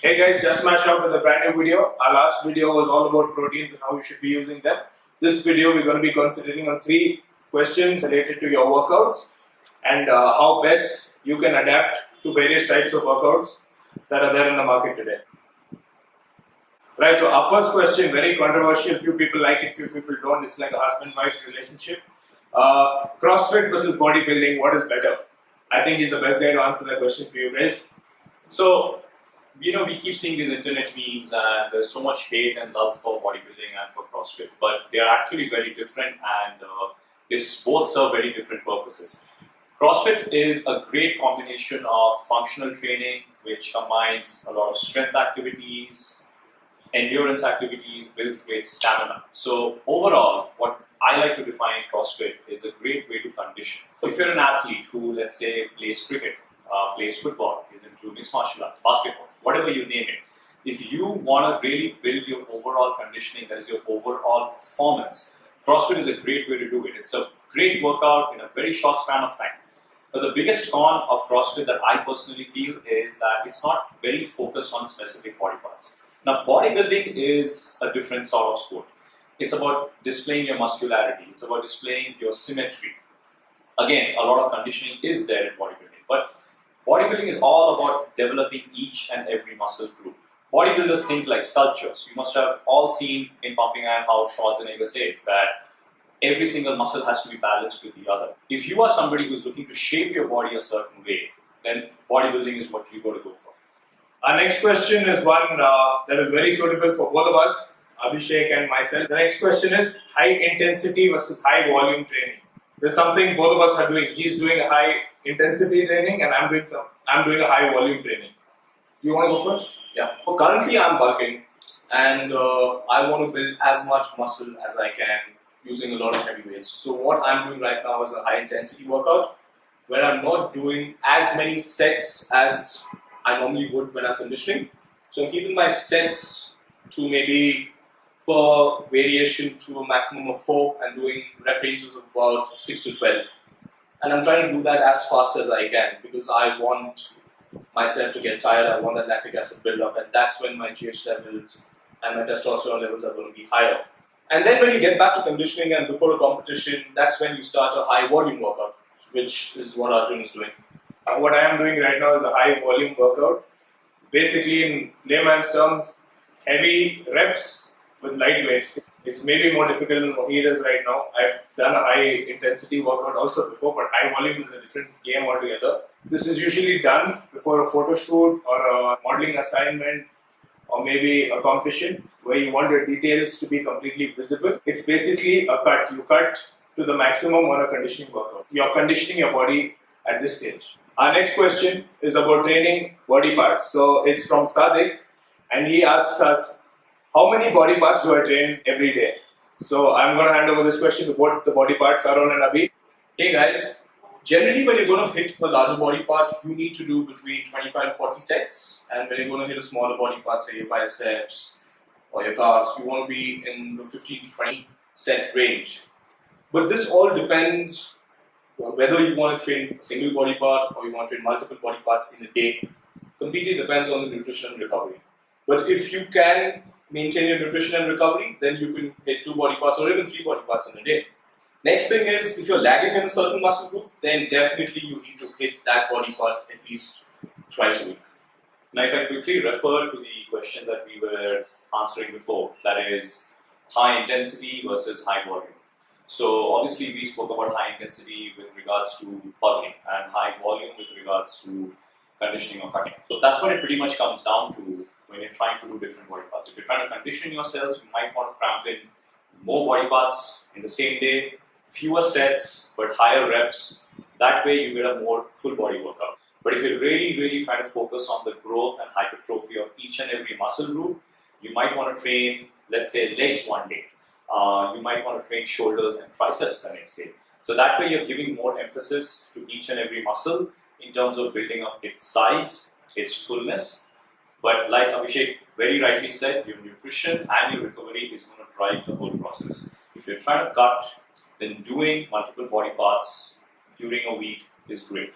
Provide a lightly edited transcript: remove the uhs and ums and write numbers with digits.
Hey guys, Justsmash out with a brand new video. Our last video was all about proteins and how you should be using them. This video we're going to be considering on 3 questions related to your workouts and how best you can adapt to various types of workouts that are there in the market today. Right, so our first question, very controversial, few people like it, few people don't. It's like a husband-wife relationship. CrossFit versus bodybuilding, what is better? I think he's the best guy to answer that question for you guys. So, we keep seeing these internet memes and there's so much hate and love for bodybuilding and for CrossFit, but they are actually very different and they both serve very different purposes. CrossFit is a great combination of functional training which combines a lot of strength activities, endurance activities, builds great stamina. So overall, what I like to define CrossFit is a great way to condition. If you're an athlete who, let's say, plays cricket, plays football, is into mixed martial arts, basketball, whatever you name it, if you want to really build your overall conditioning, that is your overall performance, CrossFit is a great way to do it. It's a great workout in a very short span of time. But the biggest con of CrossFit that I personally feel is that it's not very focused on specific body parts. Now, bodybuilding is a different sort of sport. It's about displaying your muscularity. It's about displaying your symmetry. Again, a lot of conditioning is there in bodybuilding, but bodybuilding is all about developing each and every muscle group. Bodybuilders think like sculptures. You must have all seen in Pumping Iron how Schwarzenegger says that every single muscle has to be balanced with the other. If you are somebody who's looking to shape your body a certain way, then bodybuilding is what you got to go for. Our next question is one that is very suitable for both of us, Abhishek and myself. The next question is high intensity versus high volume training. There's something both of us are doing. He's doing a high intensity training and I'm doing a high volume training. You want to go first? Yeah. So currently I'm bulking and I want to build as much muscle as I can using a lot of heavy weights. So what I'm doing right now is a high intensity workout where I'm not doing as many sets as I normally would when I'm conditioning. So I'm keeping my sets to maybe per variation to a maximum of 4 and doing rep ranges of about 6 to 12. And I'm trying to do that as fast as I can because I want myself to get tired. I want that lactic acid build up, and that's when my GH levels and my testosterone levels are going to be higher. And then when you get back to conditioning and before a competition, that's when you start a high volume workout, which is what Arjun is doing. What I am doing right now is a high volume workout. Basically, in layman's terms, heavy reps with light weights. It's maybe more difficult than what he does right now. I've done a high intensity workout also before, but high volume is a different game altogether. This is usually done before a photo shoot or a modeling assignment or maybe a competition where you want your details to be completely visible. It's basically a cut. You cut to the maximum on a conditioning workout. You're conditioning your body at this stage. Our next question is about training body parts. So it's from Sadiq and he asks us, how many body parts do I train every day? So I'm going to hand over this question to both the body parts, Arun and Abhi. Hey guys, generally when you're going to hit a larger body part, you need to do between 25 and 40 sets. And when you're going to hit a smaller body part, say your biceps or your calves, you want to be in the 15 to 20 set range. But this all depends whether you want to train a single body part or you want to train multiple body parts in a day. Completely depends on the nutrition and recovery. But if you can maintain your nutrition and recovery, then you can hit 2 body parts or even 3 body parts in a day. Next thing is, if you're lagging in a certain muscle group, then definitely you need to hit that body part at least twice a week. Now, if I quickly refer to the question that we were answering before, that is high intensity versus high volume. So obviously we spoke about high intensity with regards to bulking and high volume with regards to conditioning or cutting. So that's what it pretty much comes down to when you're trying to do different body parts. If you're trying to condition yourselves, you might want to cramp in more body parts in the same day, fewer sets but higher reps. That way you get a more full body workout. But if you're really trying to focus on the growth and hypertrophy of each and every muscle group, you might want to train, let's say, legs one day. You might want to train shoulders and triceps the next day. So that way you're giving more emphasis to each and every muscle in terms of building up its size, its fullness. But like Abhishek very rightly said, your nutrition and your recovery is going to drive the whole process. If you're trying to cut, then doing multiple body parts during a week is great.